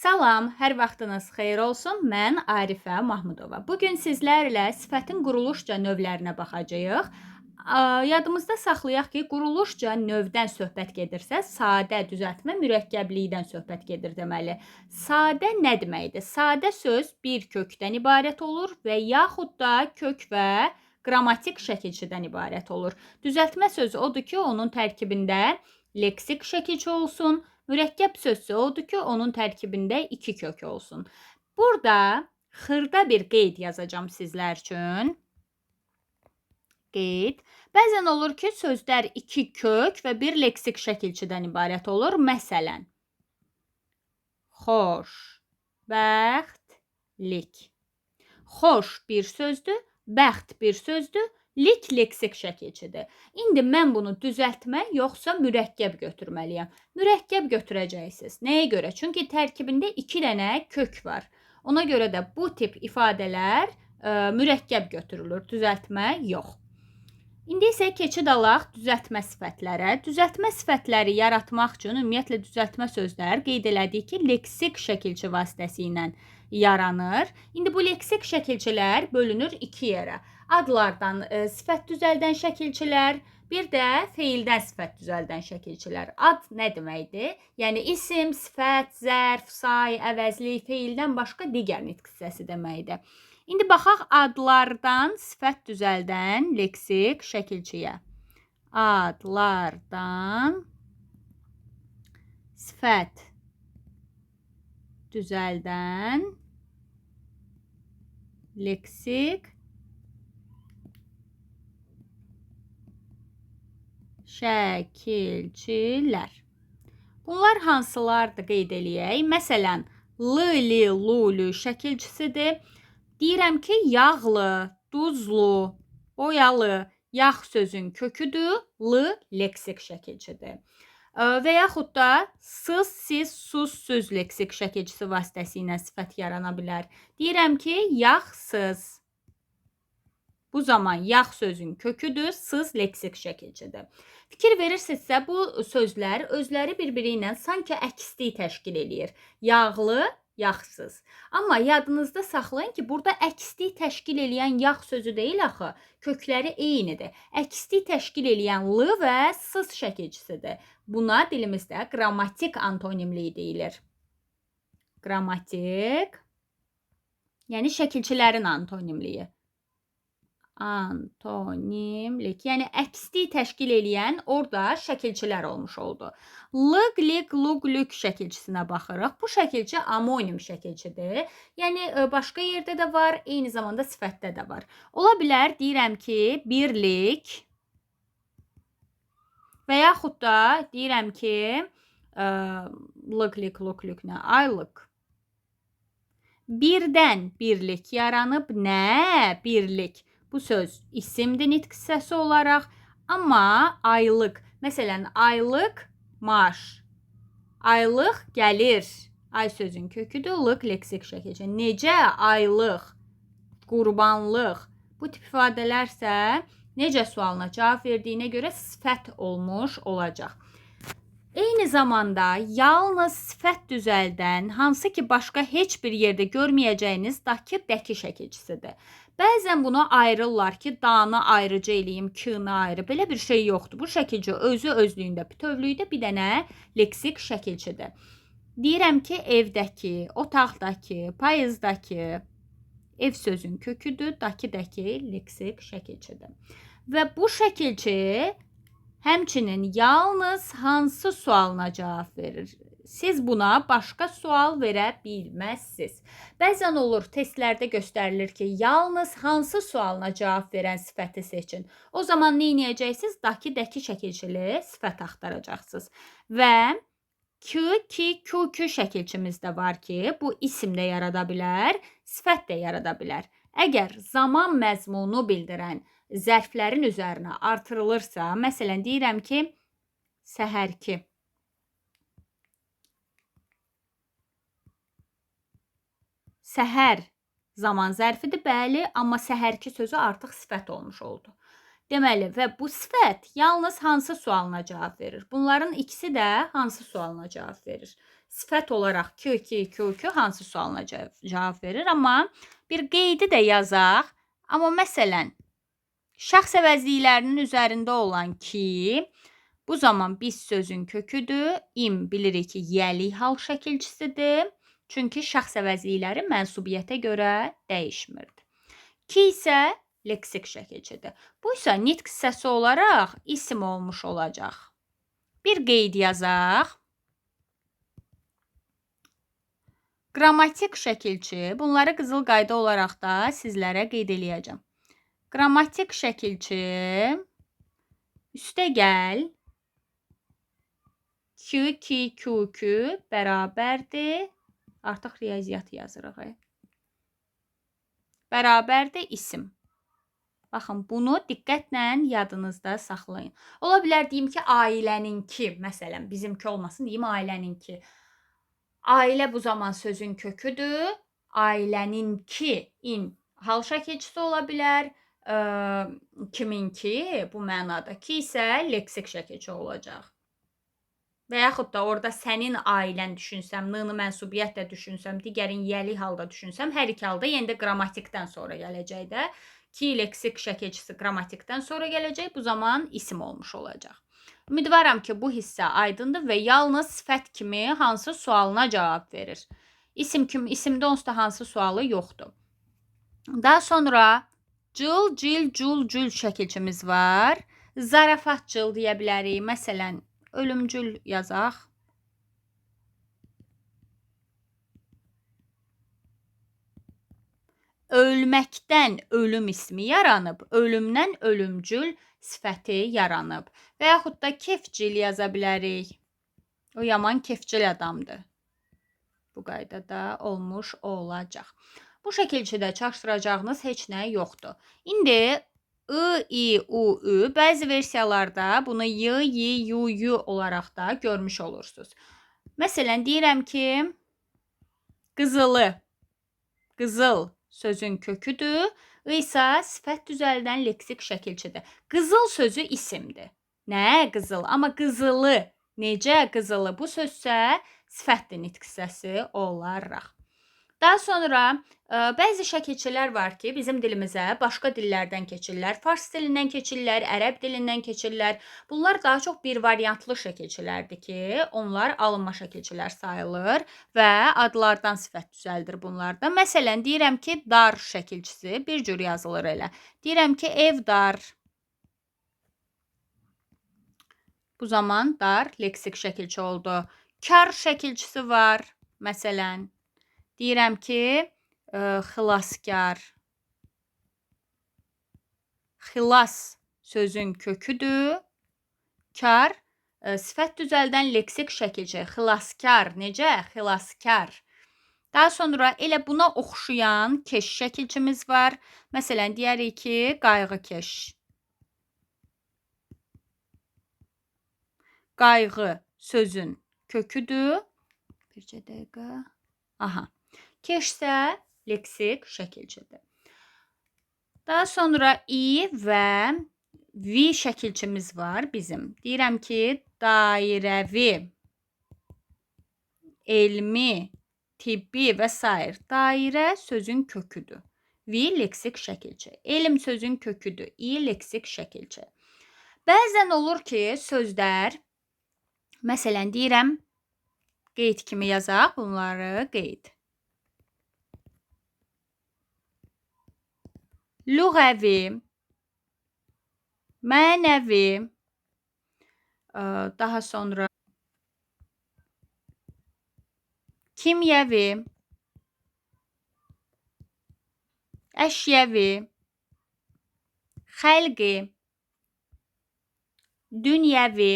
Salam, hər vaxtınız xeyir olsun. Mən Arifə Mahmudova. Bugün sizlərlə sifətin quruluşca növlərinə baxacağıq. Yadımızda saxlayaq ki, quruluşca növdən söhbət gedirsə, sadə, düzəltmə, mürəkkəblikdən söhbət gedir deməli. Sadə nə deməkdir? Sadə söz bir kökdən ibarət olur və yaxud da kök və qrammatik şəkilçidən ibarət olur. Düzəltmə sözü odur ki, onun tərkibində leksik şəkilçi olsun. Mürəkkəb sözü odur ki, onun tərkibində iki kök olsun. Burada xırda bir qeyd yazacağım sizlər üçün. Qeyd. Bəzən olur ki, sözlər iki kök və bir leksik şəkilçidən ibarət olur. Məsələn, xoş, bəxtlik. Xoş bir sözdür, bəxt bir sözdür, lik leksik şəkilçidir. İndi mən bunu düzəltmə yoxsa mürəkkəb götürməliyəm. Mürəkkəb götürəcəksiniz. Nəyə görə? Çünki tərkibində 2 dənə kök var. Ona görə də bu tip ifadələr mürəkkəb götürülür. Düzəltmə yox. İndi isə keçid alaq düzəltmə sifətlərə. Düzəltmə sifətləri yaratmaq üçün ümumiyyətlə düzəltmə sözlər qeyd elədik ki, leksik şəkilçi vasitəsilə yaranır. İndi bu leksik şəkilçilər bölünür 2 yerə. Adlardan sifət düzəldən şəkilçilər, bir də feildən sifət düzəldən şəkilçilər. Ad nə deməkdir? Yəni isim, sifət, zərf, say, əvəzlik, feildən başqa digər nitq hissəsi deməkdir. İndi baxaq adlardan sifət düzəldən leksik şəkilçiyə. Adlardan sifət düzəldən leksik şəkilçilər. Bunlar hansılardır qeyd eləyək? Məsələn, l, li, lu, lü şəkilçisidir. Deyirəm ki, yağlı, duzlu, boyalı, yağ sözün köküdür, l leksik şəkilçidir. Və yaxud da sız, siz, sus, süz leksik şəkilçisi vasitəsilə sifət yarana bilər. Deyirəm ki, yağsız. Bu zaman yağ sözün köküdür, sız leksik şəkilçidir. Fikir verirsinizsə, bu sözlər özləri bir-biri ilə sanki əksliyi təşkil eləyir. Yağlı, yağsız. Amma yadınızda saxlayın ki, burada əksliyi təşkil eləyən yağ sözü deyil axı, kökləri eynidir. Əksliyi təşkil eləyən l və sız şəkilçisidir. Buna dilimizdə qrammatik antonimliyi deyilir. Qrammatik, yəni şəkilçilərin antonimliyi. Antonimlik, yəni əksliyi təşkil eləyən orada şəkilçilər olmuş oldu. Lık, lik, luk, lük şəkilçisinə baxırıq. Bu şəkilçi amonim şəkilçidir. Yəni başqa yerdə də var, eyni zamanda sifətdə də var. Ola bilər, deyirəm ki, birlik və yaxud da deyirəm ki, lık, lik, luk, lük nə? Aylıq. Birdən birlik yaranıb, nə? Birlik. Bu söz isimdir nitq hissəsi olaraq, amma aylıq, məsələn, aylıq maaş, aylıq gəlir, ay sözün köküdür, lıq leksik şəkilçi. Necə aylıq, qurbanlıq, bu tip ifadələrsə necə sualına cavab verdiyinə görə sifət olmuş olacaq. Eyni zamanda yalnız sifət düzəldən, hansı ki başqa heç bir yerdə görməyəcəyiniz daki, dəki şəkilçisidir. Bəzən bunu ayırırlar ki, danı ayrıca eləyim, kını ayrı. Belə bir şey yoxdur. Bu şəkilçi özü özlüyündə, bütövlükdə bir dənə leksik şəkilçidir. Deyirəm ki, evdəki, otaqdakı, payızdakı, ev sözün köküdür, daki leksik şəkilçidir. Və bu şəkilçi həmçinin yalnız hansı sualına cavab verir? Siz buna başqa sual verə bilməzsiniz. Bəzən olur, testlərdə göstərilir ki, yalnız hansı sualına cavab verən sifəti seçin. O zaman nə edəcəksiniz? Daki, dəki şəkilçili sifət axtaracaqsınız. Və k, ki, kü şəkilçimiz də var ki, bu isim də yarada bilər, sifət də yarada bilər. Əgər zaman məzmunu bildirən zərflərin üzərinə artırılırsa, məsələn, deyirəm ki, səhərki. Səhər zaman zərfidir, bəli, amma səhərki sözü artıq sifət olmuş oldu. Deməli, və bu sifət yalnız hansı sualına cavab verir? Bunların ikisi də hansı sualına cavab verir? sifət olaraq Q2, hansı sualına cavab verir. Amma bir qeydi də yazaq. Amma məsələn, şəxs əvəzliklərinin üzərində olan ki, bu zaman biz sözün köküdür. İm bilirik ki, yəlik hal şəkilçisidir. Çünki şəxs əvəzlikləri mənsubiyyətə görə dəyişmirdi. Ki isə leksik şəkilçidir. Bu isə nitq hissəsi olaraq isim olmuş olacaq. Bir qeyd yazaq. Qrammatik şəkilçi, bunları qızıl qayda olaraq da sizlərə qeyd eləyəcəm. Qrammatik şəkilçi üstə gəl Q2 bərabərdir. Artıq riyaziyyat yazırıq. Bərabərdir isim. Baxın, bunu diqqətlə yadınızda saxlayın. Ola bilər deyim ki, ailəninki, məsələn, bizimki olmasın, deyim ailəninki. Ailə bu zaman sözün köküdür. Ailəninki, in, hal şəkilçisi ola bilər. Kiminki, bu mənada ki isə leksik şəkilçi olacaq. Və yaxud da orada sənin ailən düşünsəm, n-nı mənsubiyyətlə düşünsəm, digərin yəli halda düşünsəm, hər iki halda yenə də qrammatikdən sonra gələcək də. Ki, leksik şəkilçisi qrammatikdən sonra gələcək, bu zaman isim olmuş olacaq. Ümidvaram ki, bu hissə aydındır və yalnız sifət kimi hansı sualına cavab verir. İsim kimi, isimdə onsuz da hansı sualı yoxdur. Daha sonra cıl, cil, cul, cül şəkilçimiz var. Zarafatcıl deyə bilərik. Məsələn, ölümcül yazaq. Ölməkdən ölüm ismi yaranıb, ölümdən ölümcül sifəti yaranıb. Və yaxud da kefcil yaza bilərik. O yaman kefcil adamdır. Bu qaydada olmuş olacaq. Bu şəkilçidə çaşdıracağınız heç nə yoxdur. İndi I, U, Ü bəzi versiyalarda bunu Y, Y, Yu, Yu olaraq da görmüş olursunuz. Məsələn, deyirəm ki, qızılı, qızıl sözün köküdür. I isə sifət düzəldən leksik şəkilçidir. Qızıl sözü isimdir. Nə? Qızıl. Amma qızılı, necə qızılı? Bu söz isə sifətli nitq hissəsi olaraq. Daha sonra bəzi şəkilçilər var ki, bizim dilimizə başqa dillərdən keçirlər. Fars dilindən keçirlər, ərəb dilindən keçirlər. Bunlar daha çox bir variantlı şəkilçilərdir ki, onlar alınma şəkilçilər sayılır və adlardan sifət düzəldir bunlarda. Məsələn, deyirəm ki, dar şəkilçisi bir cür yazılır elə. Deyirəm ki, ev dar. Bu zaman dar leksik şəkilçi oldu. Kar şəkilçisi var, məsələn. Deyirəm ki, xilaskar. Xilas sözün köküdür. Kar, sifət düzəldən leksik şəkilçi. Xilaskar, necə? Xilaskar. Daha sonra elə buna oxşayan keş şəkilçimiz var. Məsələn, deyərik ki, qayğıkeş. Qayğı sözün köküdür. Bircə dəqiqə. Aha. Keş isə leksik şəkilçidir. Daha sonra i və v şəkilçimiz var bizim. Deyirəm ki, dairəvi, elmi, tibbi və s. Dairə sözün köküdür. V leksik şəkilçi. Elm sözün köküdür. İ leksik şəkilçi. Bəzən olur ki, sözlər, məsələn, deyirəm, qeyd kimi yazaq, bunları qeyd. Lüğəvi, mənəvi, daha sonra kimyəvi, əşyəvi, xəlqi, dünyəvi.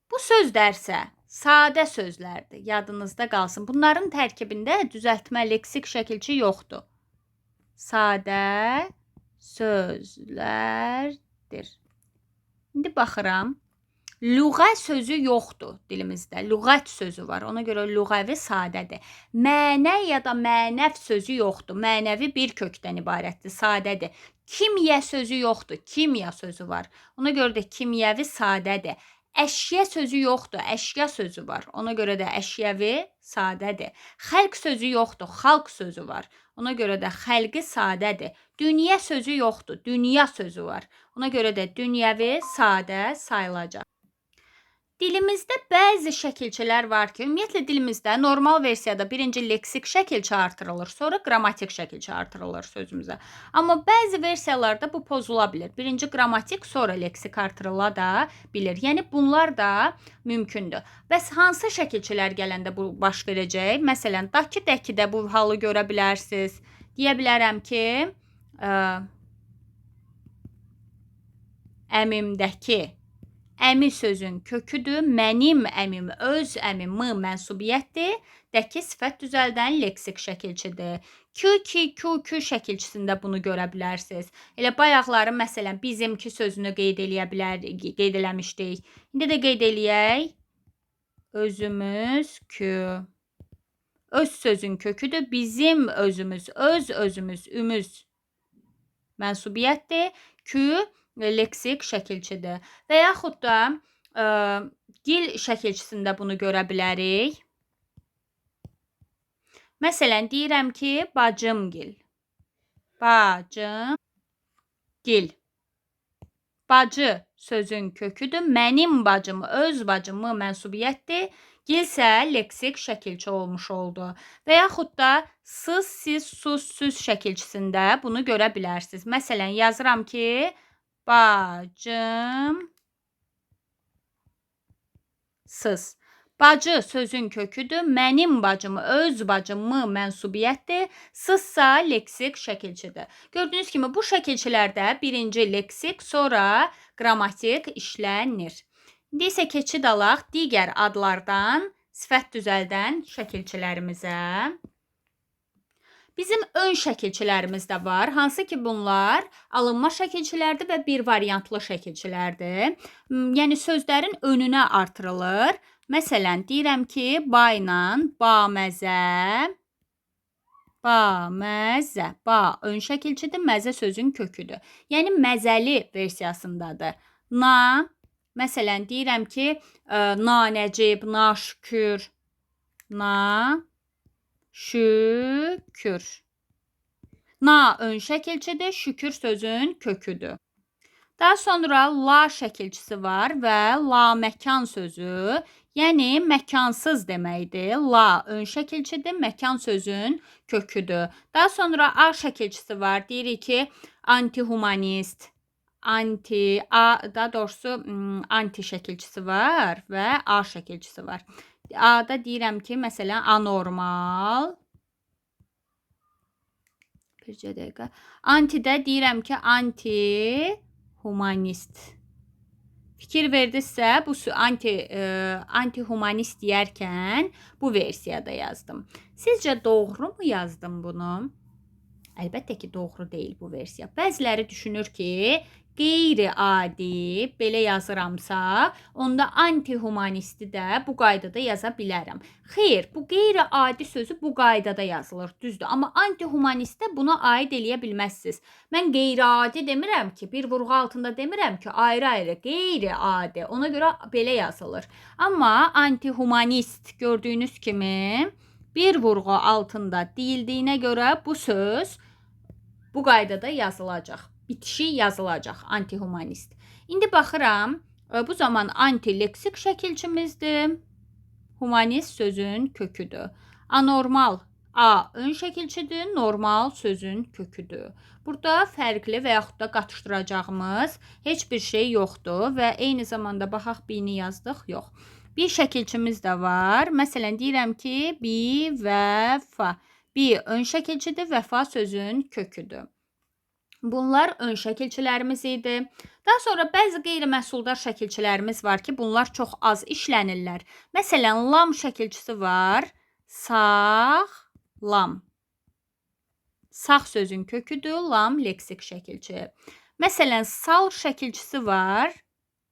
Bu sözlər isə sadə sözlərdir. Yadınızda qalsın. Bunların tərkibində düzəltmə leksik şəkilçi yoxdur. Sadə sözlərdir. İndi baxıram. Lüğə sözü yoxdur dilimizdə. Lüğət sözü var. Ona görə lüğəvi sadədir. Mənə ya da mənəv sözü yoxdur. Mənəvi bir kökdən ibarətdir. Sadədir. Kimyə sözü yoxdur. Kimya sözü var. Ona görə də kimyəvi sadədir. Əşya sözü yoxdur, əşya sözü var. Ona görə də əşyəvi sadədir. Xəlq sözü yoxdur, xalq sözü var. Ona görə də xəlqi sadədir. Dünya sözü yoxdur, dünya sözü var. Ona görə də dünyəvi sadə sayılacaq. Dilimizdə bəzi şəkilçilər var ki, ümumiyyətlə dilimizdə normal versiyada birinci leksik şəkilçi artırılır, sonra qrammatik şəkilçi artırılır sözümüzə. Amma bəzi versiyalarda bu pozula bilir. Birinci qrammatik, sonra leksik artırıla da bilir. Yəni bunlar da mümkündür. Bəs hansı şəkilçilər gələndə bu baş verəcək? Məsələn, dakı, dəkidə bu halı görə bilərsiniz. Deyə bilərəm ki, əmimdəki. Əmi sözün köküdür. Mənim əmim, öz əmim, m mənsubiyyətdir. Dəki sifət düzəldən leksik şəkilçidir. Kü, ki, kü, kü şəkilçisində bunu görə bilərsiniz. Elə bayaqları məsələn bizimki sözünü qeyd eləmişdik. İndi də qeyd eləyək. Özümüz, kü. Öz sözün köküdür. Bizim özümüz, öz özümüz, ümüz mənsubiyyətdir. Kü leksik şəkilçidir. Və yaxud da gil şəkilçisində bunu görə bilərik. Məsələn, deyirəm ki, bacımgil. Bacımgil. Bacı sözün köküdür. Mənim bacım, öz bacım mənsubiyyətdir. Gilsə leksik şəkilçi olmuş oldu. Və yaxud da sız, siz, sus, süz şəkilçisində bunu görə bilərsiniz. Məsələn, yazıram ki, bacım sız. Bacı sözün köküdür. Mənim bacım, öz bacım mənsubiyyətdir. Sızsa leksik şəkilçidir. Gördüyünüz kimi bu şəkilçilərdə birinci leksik, sonra qrammatik işlənir. İndi isə keçid alaq digər adlardan sifət düzəldən şəkilçilərimizə. Bizim ön şəkilçilərimiz də var. Hansı ki bunlar alınma şəkilçilərdir və bir variantlı şəkilçilərdir. Yəni sözlərin önünə artırılır. Məsələn, deyirəm ki, bayla baməzə. Baməzə. Ba ön şəkilçidir, məzə sözün köküdür. Yəni məzəli versiyasındadır. Na, məsələn, deyirəm ki, nanəcib, naşükür. Na şükür. Na ön şəkilçidir, şükür sözün köküdür. Daha sonra la şəkilçisi var və la məkan sözü, yəni məkansız deməkdir. La ön şəkilçidir, məkan sözün köküdür. Daha sonra a şəkilçisi var. Deyirik ki, antihumanist. Daha doğrusu anti şəkilçisi var və a şəkilçisi var. A-da deyirəm ki, məsələn, anormal. Bircə dəqiqə. Anti-də deyirəm ki, anti-humanist. Fikir verdinizsə, bu anti-humanist deyərkən bu versiyada yazdım. Sizcə doğru mu yazdım bunu? Əlbəttə ki, doğru deyil bu versiya. Bəziləri düşünür ki, qeyri-adi belə yazıramsa, onda anti-humanisti də bu qaydada yaza bilərəm. Xeyr, bu qeyri-adi sözü bu qaydada yazılır, düzdür. Amma anti-humanistə buna aid eləyə bilməzsiniz. Mən qeyri-adi demirəm ki, bir vurğu altında demirəm ki, ayrı-ayrı, qeyri-adi. Ona görə belə yazılır. Amma anti-humanist gördüyünüz kimi bir vurğu altında deyildiyinə görə bu söz bu qaydada yazılacaq. Bitişi yazılacaq, anti-humanist. İndi baxıram, bu zaman anti-leksik şəkilçimizdir. Humanist sözün köküdür. Anormal, a ön şəkilçidir, normal sözün köküdür. Burada fərqli və yaxud da qatışdıracağımız heç bir şey yoxdur və eyni zamanda baxaq bini yazdıq, yox. Bir şəkilçimiz də var. Məsələn, deyirəm ki, bi və fa. Bi ön şəkilçidir, vəfa sözün köküdür. Bunlar ön şəkilçilərimiz idi. Daha sonra bəzi qeyri-məhsuldar şəkilçilərimiz var ki, bunlar çox az işlənirlər. Məsələn, lam şəkilçisi var. Sağlam. Sağ sözün köküdür, lam leksik şəkilçi. Məsələn, sal şəkilçisi var.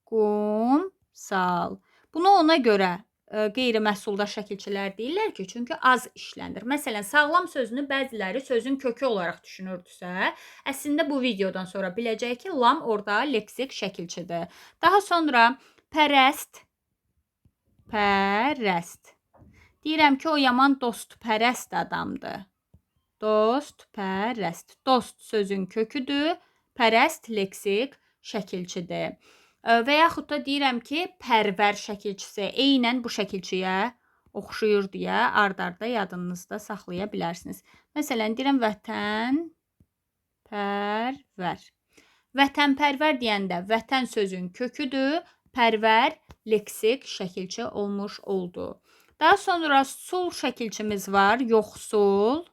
Qum, sal. Bunu ona görə qeyri-məhsuldar şəkilçilər deyirlər ki, çünki az işlənir. Məsələn, sağlam sözünü bəziləri sözün kökü olaraq düşünürdüsə, əslində bu videodan sonra biləcək ki, lam orada leksik şəkilçidir. Daha sonra Dostpərəst. Pərəst. Deyirəm ki, o yaman dostpərəst adamdır. Dostpərəst. Dost sözün köküdür. Pərəst leksik şəkilçidir. Və yaxud da deyirəm ki, pərvər şəkilçisi eynən bu şəkilçiyə oxşuyur deyə ard-arda yadınızda saxlaya bilərsiniz. Məsələn, deyirəm vətənpərvər. Vətənpərvər deyəndə vətən sözün köküdür, pərvər leksik şəkilçi olmuş oldu. Daha sonra sul şəkilçimiz var, yoxsul.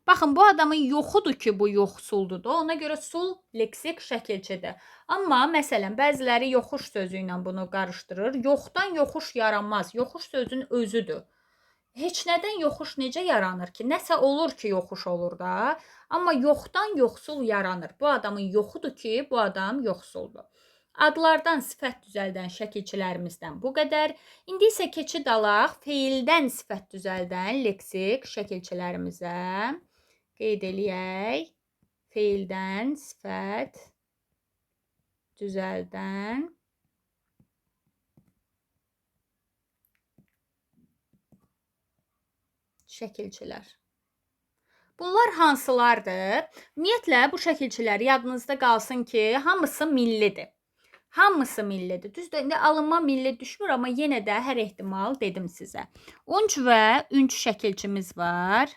Baxın, bu adamın yoxudur ki, bu yoxsuldur da. Ona görə sul leksik şəkilçidir. Amma məsələn, bəziləri yoxuş sözü ilə bunu qarışdırır. Yoxdan yoxuş yaranmaz. Yoxuş sözün özüdür. Heç nədən yoxuş necə yaranır ki? Nəsə olur ki, yoxuş olur da. Amma yoxdan yoxsul yaranır. Bu adamın yoxudur ki, bu adam yoxsuldur. Adlardan sifət düzəldən şəkilçilərimizdən bu qədər. İndi isə keçid alaq feildən sifət düzəldən leksik şəkilçilərimizə. Qeyd eləyək. Feildən sifət düzəldən şəkilçilər. Bunlar hansılardır? Ümumiyyətlə, bu şəkilçilər yadınızda qalsın ki, hamısı millidir. Hamısı millidir. Düzdür, indi alınma milli düşmür, amma yenə də hər ehtimal dedim sizə. Unc və ünc şəkilçimiz var.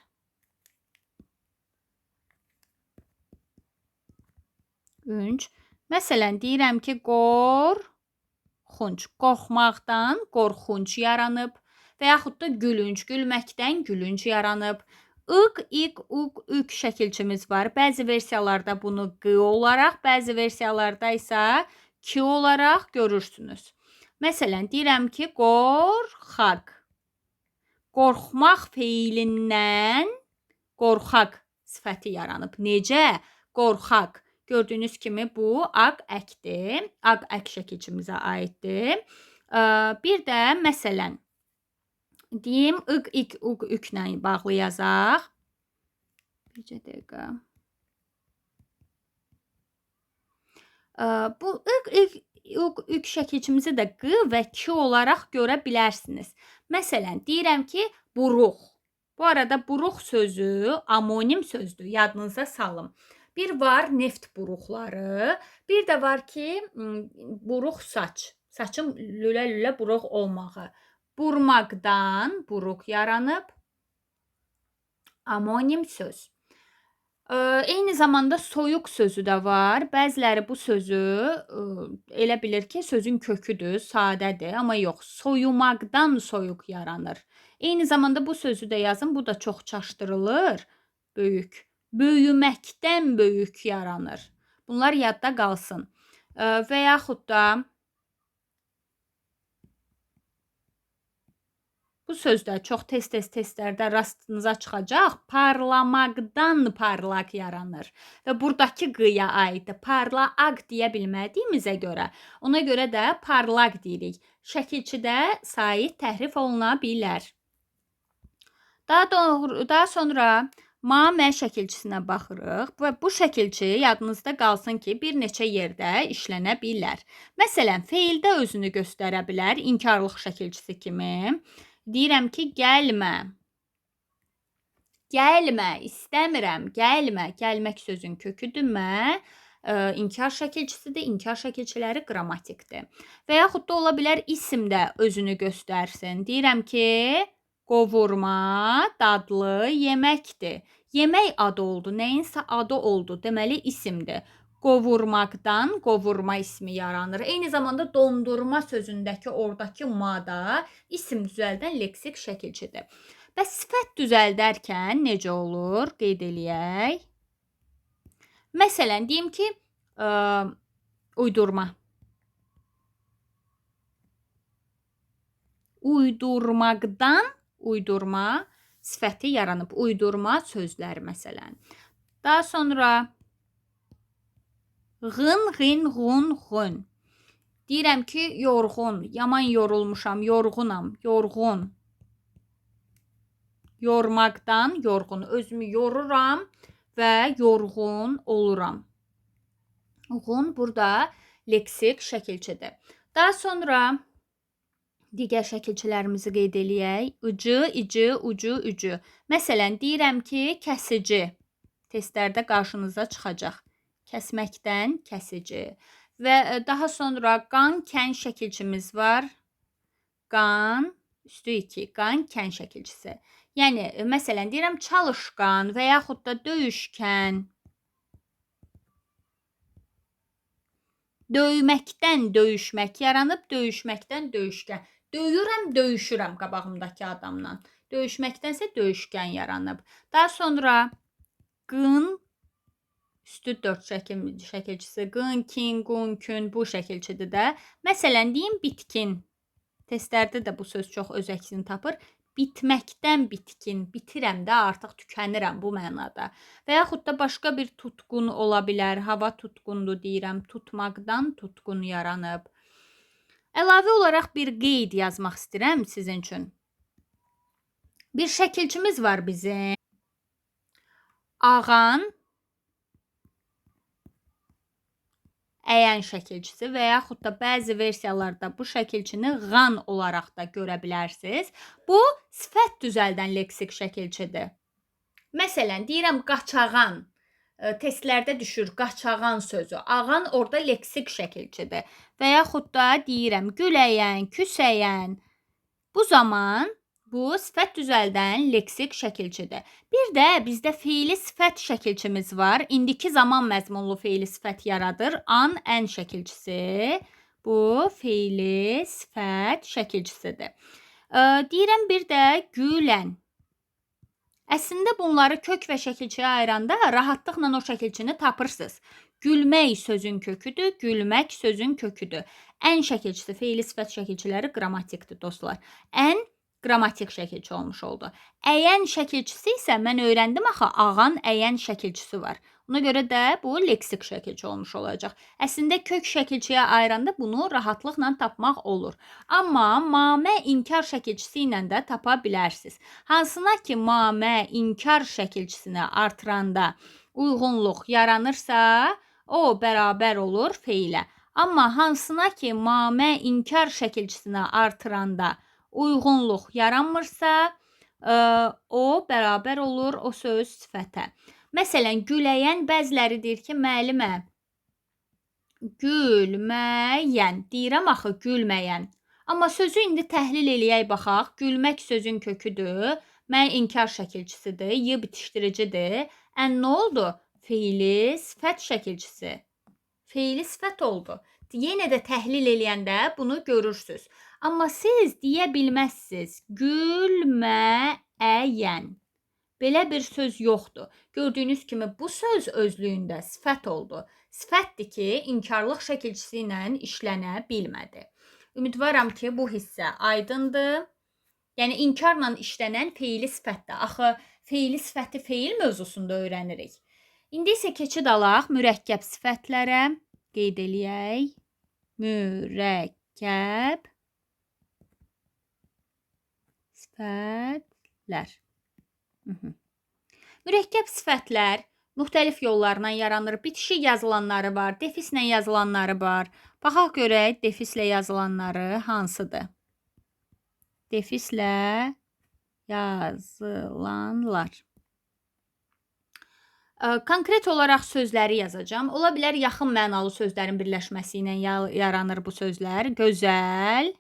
Ünc. Məsələn, deyirəm ki, qorxunc. Qorxmaqdan qorxunc yaranıb və yaxud da gülünc. Gülməkdən gülünc yaranıb. İq, iq, uq, ük şəkilçimiz var. Bəzi versiyalarda bunu q olaraq, bəzi versiyalarda isə ki olaraq görürsünüz. Məsələn, deyirəm ki, qorxaq. Qorxmaq feilindən qorxaq sifəti yaranıb. Necə? Qorxaq. Gördüyünüz kimi bu aq əkdir. Aq ək şəkilçimizə aiddir. Bir də məsələn, deyim, iq, iq, uq, üklə bağlı yazaq. Bircə dəqiqə. Bu iq, iq, uq, ük şəkilçimizi də q və ki olaraq görə bilərsiniz. Məsələn, deyirəm ki, buruq. Bu arada buruq sözü amonim sözdür. Yadınıza salın. Bir var neft buruqları, bir də var ki, buruq saç. Saçın lülə-lülə buruq olmağı. Burmaqdan buruq yaranıb. Amonim söz. Eyni zamanda soyuq sözü də var. Bəziləri bu sözü elə bilir ki, sözün köküdür, sadədir, amma yox. Soyumaqdan soyuq yaranır. Eyni zamanda bu sözü də yazın, bu da çox çaşdırılır. Böyük. Böyüməkdən böyük yaranır. Bunlar yadda qalsın. Və yaxud da bu sözdə çox tez-tez testlərdə rastınıza çıxacaq. Parlamaqdan parlaq yaranır. Və buradakı qıya aiddir. Parlaq deyə bilmədiyimizə görə, ona görə də parlaq deyirik. Şəkilçidə sait təhrif oluna bilər. Daha sonra mamə şəkilçisinə baxırıq və bu şəkilçi yadınızda qalsın ki, bir neçə yerdə işlənə bilər. Məsələn, feildə özünü göstərə bilər, inkarlıq şəkilçisi kimi. Deyirəm ki, gəlmə. Gəlmə, istəmirəm, gəlmə. Gəlmək sözün köküdür, inkar şəkilçisidir, inkar şəkilçiləri qrammatikdir. Və yaxud da ola bilər isimdə özünü göstərsin. Deyirəm ki, qovurma dadlı yeməkdir. Yemək adı oldu, nəyinsə adı oldu, deməli isimdir. Qovurmaqdan qovurma ismi yaranır. Eyni zamanda dondurma sözündəki oradakı mada isim düzəldən leksik şəkilçidir. Bəs sifət düzəldərkən necə olur? Qeyd eləyək. Məsələn, deyim ki, uydurma. Uydurmaqdan uydurma sifəti yaranıb. Uydurma sözləri məsələn. Daha sonrağın,ğin,ğun,ğun. Deyirəm ki, yorğun, yaman yorulmuşam, yorğunam, yorğun. Yormaqdan yorğun, özümü yoruram və yorğun oluram. Ğun burada leksik şəkilçidir. Daha sonra digər şəkilçilərimizi qeyd eləyək. Ucu, ici, ucu, ücü. Məsələn, deyirəm ki, kəsici. Testlərdə qarşınıza çıxacaq. Kəsməkdən kəsici. Və daha sonra qan, kən şəkilçimiz var. Qan, üstü 2, qan, kən şəkilçisi. Yəni, məsələn, deyirəm çalışqan və yaxud da döyüşkən. Döyməkdən döyüşmək yaranıb, döyüşməkdən döyüşkən. Döyürəm, döyüşürəm qabağımdakı adamla. Döyüşməkdənsə döyüşkən yaranıb. Daha sonra qın, üstü 4 şəkilçisi. Qın, kin, qun, kün bu şəkilçidir də. Məsələn, deyim bitkin. Testlərdə də bu söz çox öz əksini tapır. Bitməkdən bitkin, bitirəm də, artıq tükənirəm bu mənada. Və yaxud da başqa bir tutqun ola bilər. Hava tutqundur deyirəm, tutmaqdan tutqun yaranıb. Əlavə olaraq bir qeyd yazmaq istəyirəm sizin üçün. Bir şəkilçimiz var bizim. Ağan, əyən şəkilçisi və yaxud da bəzi versiyalarda bu şəkilçiniğan olaraq da görə bilərsiniz. Bu, sifət düzəldən leksik şəkilçidir. Məsələn, deyirəm qaçağan. Testlərdə düşür qaçağan sözü. Ağan orada leksik şəkilçidir. Və yaxud da deyirəm güləyən, küsəyən. Bu zaman bu sifət düzəldən leksik şəkilçidir. Bir də bizdə feili sifət şəkilçimiz var. İndiki zaman məzmunlu feili sifət yaradır. An, ən şəkilçisi. Bu feili sifət şəkilçisidir. Deyirəm bir də gülən. Əslində bunları kök və şəkilçiyə ayıranda rahatlıqla o şəkilçini tapırsınız. Gülmək sözün köküdür, gülmək sözün köküdür. Ən şəkilçisi, feili sifət şəkilçiləri qrammatikdir dostlar. Ən qrammatik şəkilçi olmuş oldu. Əyən şəkilçisi isə mən öyrəndim axı, ağan əyən şəkilçisi var. Ona görə də bu leksik şəkilçi olmuş olacaq. Əslində kök şəkilçiyə ayıranda bunu rahatlıqla tapmaq olur. Amma mamə inkar şəkilçisi ilə də tapa bilərsiniz. Hansına ki mamə inkar şəkilçisini artıranda uyğunluq yaranırsa, o bərabər olur feilə. Amma hansına ki mamə inkar şəkilçisini artıranda uyğunluq yaranmırsa, o bərabər olur o söz sifətə. Məsələn, güləyən bəziləri deyir ki, müəllimə, gülməyən, deyirəm axı gülməyən. Amma sözü indi təhlil eləyək baxaq. Gülmək sözün köküdür, mən inkar şəkilçisidir, y bitişdiricidir. Nə oldu? Feili sifət şəkilçisi. Feili sifət oldu. Yenə də təhlil eləyəndə bunu görürsünüz. Amma siz deyə bilməzsiniz. Gülməyən. Belə bir söz yoxdur. Gördüyünüz kimi bu söz özlüyündə sifət oldu. Sifətdir ki, inkarlıq şəkilçisi ilə işlənə bilmədi. Ümidvaram ki, bu hissə aydındır. Yəni, inkarla işlənən feili sifətdir. Axı, feili sifəti feil mövzusunda öyrənirik. İndi isə keçid alaq mürəkkəb sifətlərə. Qeyd eləyək. Mürəkkəb sifətlər. Mürəkkəb sifətlər müxtəlif yollarla yaranır. Bitişik yazılanları var, defislə yazılanları var. Baxaq görək defislə yazılanları hansıdır? Defislə yazılanlar. Konkret olaraq sözləri yazacağım. Ola bilər yaxın mənalı sözlərin birləşməsi ilə yaranır bu sözlər. Gözəl,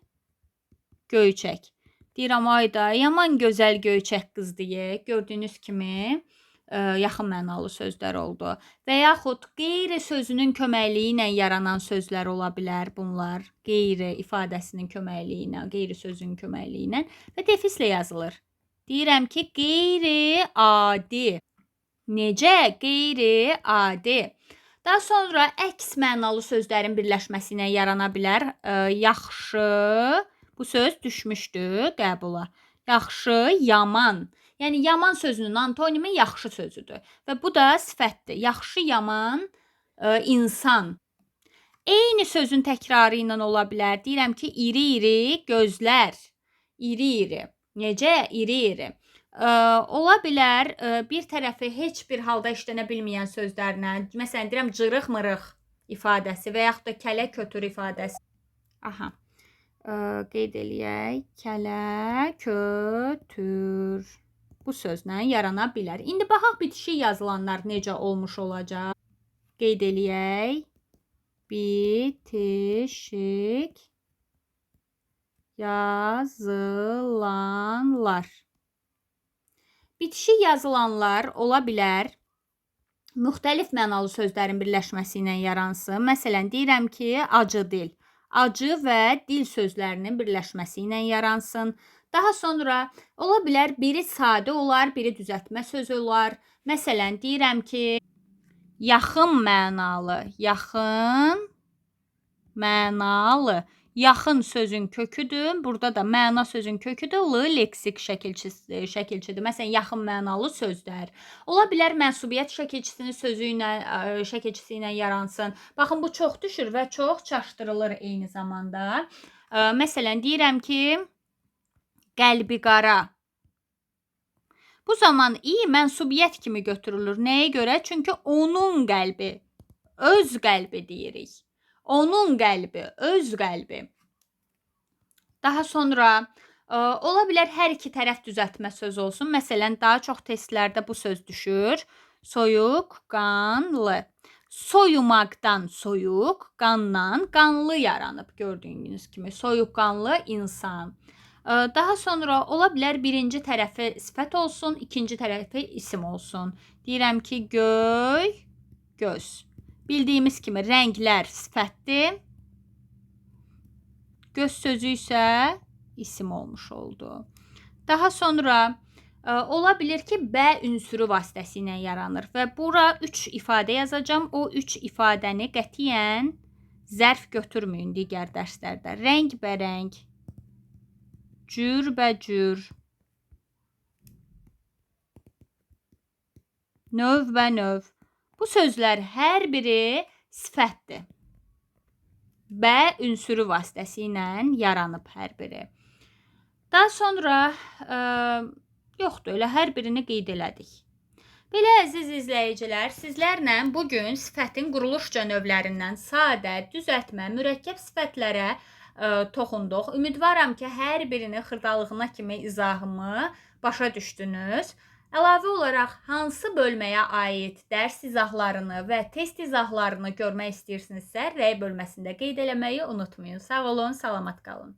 göyçək. Deyirəm, ayda, yaman gözəl göyçək qız deyə. Gördüyünüz kimi yaxın mənalı sözlər oldu. Və yaxud qeyri sözünün köməkliyi ilə yaranan sözlər ola bilər bunlar. Qeyri ifadəsinin köməkliyi ilə, qeyri sözün köməkliyi ilə və defislə yazılır. Deyirəm ki, qeyri-adi. Necə? Qeyri-adi. Daha sonra əks mənalı sözlərin birləşməsi ilə yarana bilər. Yaxşı. Bu söz düşmüşdü qəbula. Yaxşı, yaman. Yəni, yaman sözünün antonimi yaxşı sözüdür. Və bu da sifətdir. Yaxşı, yaman, insan. Eyni sözün təkrarı ilə ola bilər. Deyirəm ki, iri-iri gözlər. İri-iri. Necə? İri-iri. Ola bilər, bir tərəfi heç bir halda işlənə bilməyən sözlərlə, məsələn, deyirəm, cırıq-mırıq ifadəsi və yaxud da kələ-kötür ifadəsi. Aha. Qeyd eləyək. Kələ, kötür. Bu sözlə yarana bilər. İndi baxaq bitişik yazılanlar necə olmuş olacaq. Qeyd eləyək. Bitişik yazılanlar. Bitişik yazılanlar ola bilər müxtəlif mənalı sözlərin birləşməsi ilə yaransın. Məsələn, deyirəm ki, acı dil. Acı və dil sözlərinin birləşməsi ilə yaransın. Daha sonra ola bilər biri sadə olar, biri düzəltmə sözü olar. Məsələn, deyirəm ki, yaxın mənalı, yaxın mənalı. Yaxın sözün köküdür. Burada da məna sözün köküdür. L leksik şəkilçidir. Məsələn, yaxın mənalı sözlər. Ola bilər mənsubiyyət şəkilçisi ilə yaransın. Baxın, bu çox düşür və çox çaşdırılır eyni zamanda. Məsələn, deyirəm ki, qəlbi qara. Bu zaman i mənsubiyyət kimi götürülür. Nəyə görə? Çünki onun qəlbi, öz qəlbi deyirik. Onun qəlbi, öz qəlbi. Daha sonra ola bilər hər iki tərəf düzəltmə söz olsun. Məsələn, daha çox testlərdə bu söz düşür. Soyuqqanlı. Soyumaqdan soyuq, qandan qanlı yaranıb gördüyünüz kimi. Soyuqqanlı insan. Daha sonra ola bilər birinci tərəfi sifət olsun, ikinci tərəfi isim olsun. Deyirəm ki, göy, göz. Bildiyimiz kimi rənglər sifətdir. Göz sözü isə isim olmuş oldu. Daha sonra ola bilər ki, bə ünsürü vasitəsilə yaranır və bura 3 ifadə yazacağam. O 3 ifadəni qətiyyən zərf götürməyin digər dərslərdə. Rəngbərəng, cürbəcür, növbənöv. Bu sözlər hər biri sifətdir. Bə ünsürü vasitəsilə yaranıb hər biri. Daha sonra yoxdur, elə hər birini qeyd elədik. Belə əziz izləyicilər, sizlərlə bugün sifətin quruluşca növlərindən sadə, düzəltmə, mürəkkəb sifətlərə toxunduq. Ümidvaram ki, hər birini xırdalığına kimi izahımı başa düşdünüz. Əlavə olaraq hansı bölməyə aid dərs izahlarını və test izahlarını görmək istəyirsinizsə, rəy bölməsində qeyd eləməyi unutmayın. Sağ olun, salamat qalın.